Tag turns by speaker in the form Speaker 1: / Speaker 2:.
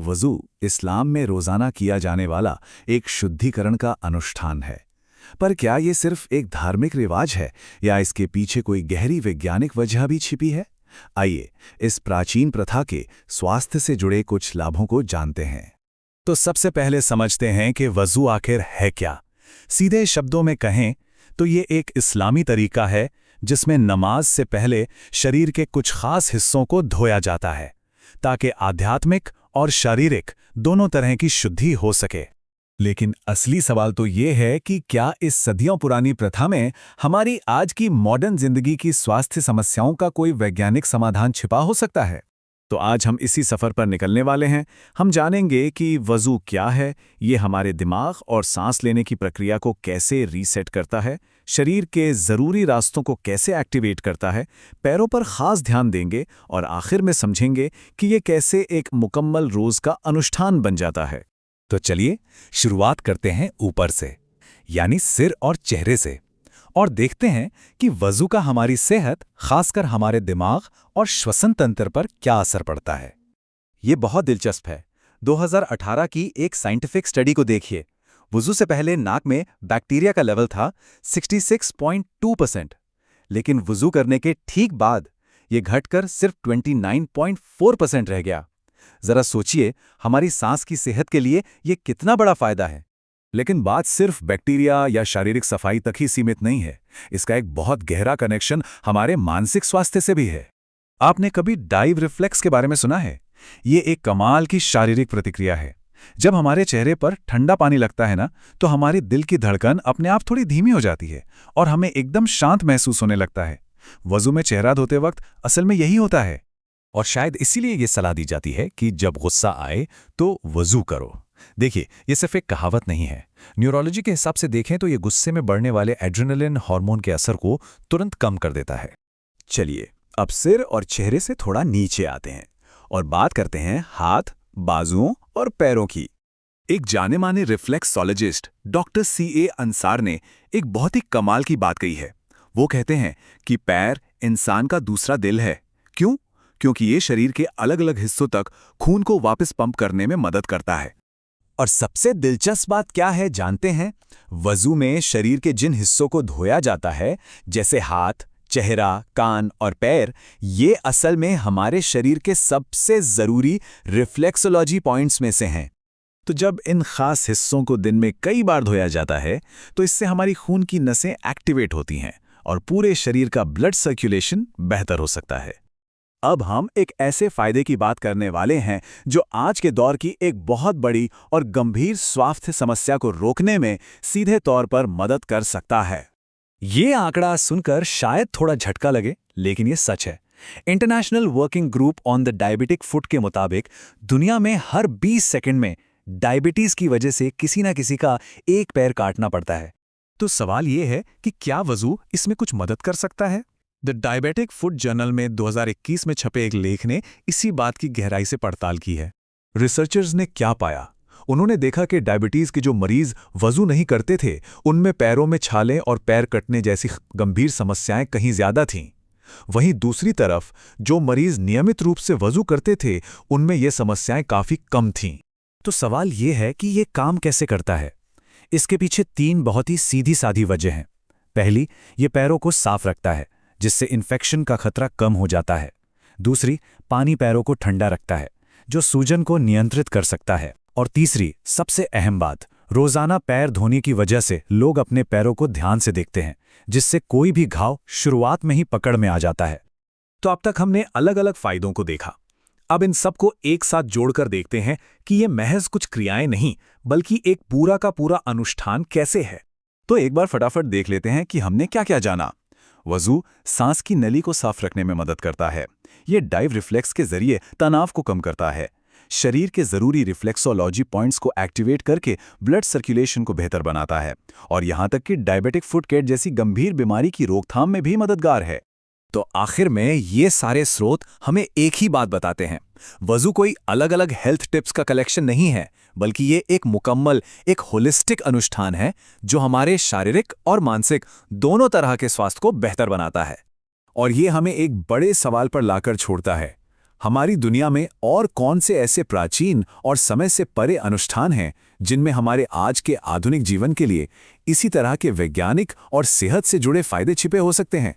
Speaker 1: वज़ू इस्लाम में रोज़ाना किया जाने वाला एक शुद्धिकरण का अनुष्ठान है। पर क्या ये सिर्फ एक धार्मिक रिवाज है या इसके पीछे कोई गहरी वैज्ञानिक वजह भी छिपी है? आइए इस प्राचीन प्रथा के स्वास्थ्य से जुड़े कुछ लाभों को जानते हैं। तो सबसे पहले समझते हैं कि वज़ू आखिर है क्या। सीधे शब्दों में कहें तो ये एक इस्लामी तरीका है जिसमें नमाज से पहले शरीर के कुछ खास हिस्सों को धोया जाता है ताकि आध्यात्मिक और शारीरिक दोनों तरह की शुद्धि हो सके। लेकिन असली सवाल तो ये है कि क्या इस सदियों पुरानी प्रथा में हमारी आज की मॉडर्न जिंदगी की स्वास्थ्य समस्याओं का कोई वैज्ञानिक समाधान छिपा हो सकता है? तो आज हम इसी सफ़र पर निकलने वाले हैं। हम जानेंगे कि वज़ू क्या है, ये हमारे दिमाग और सांस लेने की प्रक्रिया को कैसे रीसेट करता है, शरीर के ज़रूरी रास्तों को कैसे एक्टिवेट करता है, पैरों पर ख़ास ध्यान देंगे और आखिर में समझेंगे कि ये कैसे एक मुकम्मल रोज़ का अनुष्ठान बन जाता है। तो चलिए शुरुआत करते हैं ऊपर से, यानी सिर और चेहरे से, और देखते हैं कि वज़ू का हमारी सेहत, खासकर हमारे दिमाग और श्वसन तंत्र पर क्या असर पड़ता है।
Speaker 2: ये बहुत दिलचस्प है। 2018 की एक साइंटिफिक स्टडी को देखिए। वज़ू से पहले नाक में बैक्टीरिया का लेवल था 66.2%, लेकिन वज़ू करने के ठीक बाद ये घटकर सिर्फ 29.4% रह गया। जरा सोचिए, हमारी सांस की सेहत के लिए ये कितना बड़ा फायदा है।
Speaker 1: लेकिन बात सिर्फ बैक्टीरिया या शारीरिक सफाई तक ही सीमित नहीं है। इसका एक बहुत गहरा कनेक्शन हमारे मानसिक स्वास्थ्य से भी है। आपने कभी डाइव रिफ्लेक्स के बारे में सुना है? ये एक कमाल की शारीरिक प्रतिक्रिया है। जब हमारे चेहरे पर ठंडा पानी लगता है ना, तो हमारे दिल की धड़कन अपने आप थोड़ी धीमी हो जाती है और हमें एकदम शांत महसूस होने लगता है। वज़ू में चेहरा धोते वक्त असल में यही होता है। और शायद इसीलिए ये सलाह दी जाती है कि जब गुस्सा आए तो वज़ू करो। देखिए, ये सिर्फ एक कहावत नहीं है। न्यूरोलॉजी के हिसाब से देखें तो ये गुस्से में बढ़ने वाले एड्रेनलिन हार्मोन के असर को तुरंत कम कर देता है।
Speaker 2: चलिए अब सिर और चेहरे से थोड़ा नीचे आते हैं और बात करते हैं हाथ, बाजुओं और पैरों की।
Speaker 1: एक जाने माने रिफ्लेक्सोलॉजिस्ट डॉक्टर C.A. अंसार ने एक बहुत ही कमाल की बात कही है। वो कहते हैं कि पैर इंसान का दूसरा दिल है। क्यों? क्योंकि ये शरीर के अलग अलग हिस्सों तक खून को वापस पंप करने में मदद करता है।
Speaker 2: और सबसे दिलचस्प बात क्या है जानते हैं? वज़ू में शरीर के जिन हिस्सों को धोया जाता है, जैसे हाथ, चेहरा, कान और पैर, ये असल में हमारे शरीर के सबसे ज़रूरी रिफ्लेक्सोलॉजी पॉइंट्स में से हैं।
Speaker 1: तो जब इन खास हिस्सों को दिन में कई बार धोया जाता है तो इससे हमारी खून की नसें एक्टिवेट होती हैं और पूरे शरीर का ब्लड सर्कुलेशन बेहतर हो सकता है। अब हम एक ऐसे फायदे की बात करने वाले हैं जो आज के दौर की एक बहुत बड़ी और गंभीर स्वास्थ्य समस्या को रोकने में सीधे तौर पर मदद कर सकता है। ये आंकड़ा सुनकर शायद थोड़ा झटका लगे, लेकिन ये सच है। International working group on the diabetic foot के मुताबिक दुनिया में हर 20 सेकंड में डायबिटीज की वजह से किसी ना किसी का एक पैर काटना पड़ता है। तो सवाल ये है कि क्या वज़ू इसमें कुछ मदद कर सकता है? द डायबिटिक फुट जर्नल में 2021 में छपे एक लेख ने इसी बात की गहराई से पड़ताल की है। रिसर्चर्स ने क्या पाया? उन्होंने देखा कि डायबिटीज के जो मरीज वज़ू नहीं करते थे, उनमें पैरों में छाले और पैर कटने जैसी गंभीर समस्याएं कहीं ज्यादा थीं। वहीं दूसरी तरफ जो मरीज नियमित रूप से वज़ू करते थे, उनमें ये समस्याएं काफी कम थीं। तो सवाल ये है कि ये काम कैसे करता है? इसके पीछे 3 बहुत ही सीधी साधी वजह हैं। पहली, ये पैरों को साफ रखता है, जिससे इन्फेक्शन का खतरा कम हो जाता है। दूसरी, पानी पैरों को ठंडा रखता है, जो सूजन को नियंत्रित कर सकता है। और तीसरी, सबसे अहम बात, रोजाना पैर धोने की वजह से लोग अपने पैरों को ध्यान से देखते हैं, जिससे कोई भी घाव शुरुआत में ही पकड़ में आ जाता है। तो अब तक हमने अलग अलग फायदों को देखा। अब इन सबको एक साथ जोड़कर देखते हैं कि ये महज कुछ क्रियाएं नहीं, बल्कि एक पूरा का पूरा अनुष्ठान कैसे है। तो एक बार फटाफट देख लेते हैं कि हमने क्या क्या जाना। वज़ू सांस की नली को साफ रखने में मदद करता है। ये डाइव रिफ्लेक्स के जरिए तनाव को कम करता है। शरीर के जरूरी रिफ्लेक्सोलॉजी पॉइंट्स को एक्टिवेट करके ब्लड सर्कुलेशन को बेहतर बनाता है और यहाँ तक कि डायबिटिक फुट केट जैसी गंभीर बीमारी की रोकथाम में भी मददगार है। तो आखिर में ये सारे स्रोत हमें एक ही बात बताते हैं, वज़ू कोई अलग अलग हेल्थ टिप्स का कलेक्शन नहीं है, बल्कि ये एक मुकम्मल, एक होलिस्टिक अनुष्ठान है जो हमारे शारीरिक और मानसिक दोनों तरह के स्वास्थ्य को बेहतर बनाता है। और ये हमें एक बड़े सवाल पर लाकर छोड़ता है, हमारी दुनिया में और कौन से ऐसे प्राचीन और समय से परे अनुष्ठान हैं जिनमें हमारे आज के आधुनिक जीवन के लिए इसी तरह के वैज्ञानिक और सेहत से जुड़े फायदे छिपे हो सकते हैं?